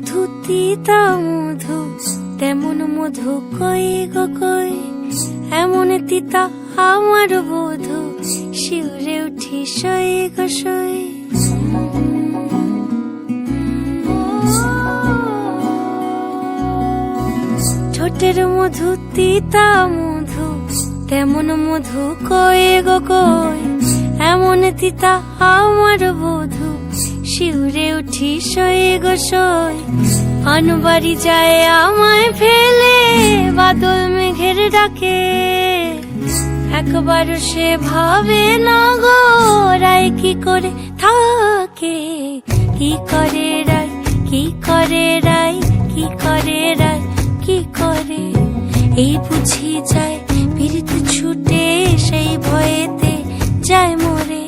মধু তিতা মধু, তেমন মধু কই গো কই, এমন তিতা আমার বধু, শিউরে উঠি সই গো সই। ঠোঁটের মধু তিতা মধু, তেমন মধু কই গো কই, এমন তিতা আমার বধু, শিউরে উঠি সই গো সই। আনবাড়ি যায় আমায় ফেলে, বাদল মেঘের ডাকে, একবার সে ভাবে না গো রায় কি করে থাকে। কি করে রায়, কি করে রায়, কি করে রায়, কি করে, এই বুঝি যায় পীড়িত ছুটে, সেই ভয়েতে যায় মরে।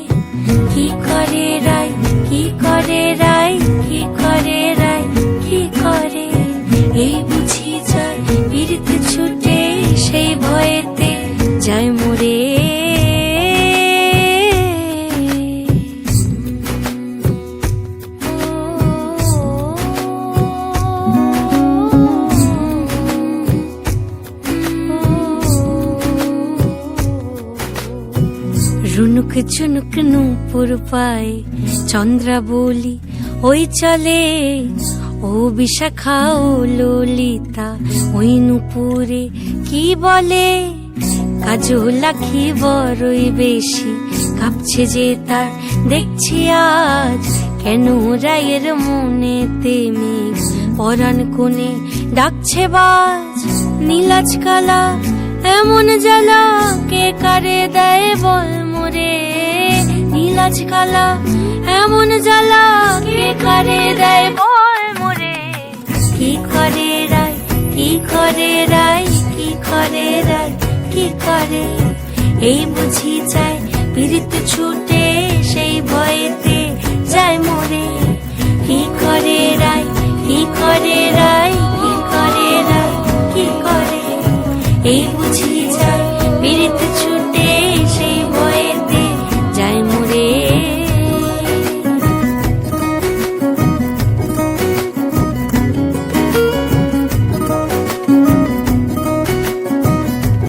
কি করে রায়, কি করে রায়, কি করে রায়, কি করে, এই বুঝি যায় পীড়িত ছুটে, সেই ভয়েতে যায় মরে। রুনুক ঝুনুক নূপুর পায়, চন্দ্রা বলি ওই চলে, ও বিশাখা ও ললিতা ওই নূপুরে কি বলে। কাজল আঁখি বড়ই বেশি, কাঁপছে যে তার দেখছি আজ, কেন রায়ের মনেতে মেঘ পরাণ কোণে ডাকছে বাজ। নীলাজ কালা এমন জ্বালা, কে কারে দেয় বল মোরে। নীলাজ কালা এমন জ্বালা, কে কারে দেয় বল মোরে। কি করে রায়, কি করে রায়, কি করে রায়, কি করে, এই বুঝি যায় পীড়িত ছুট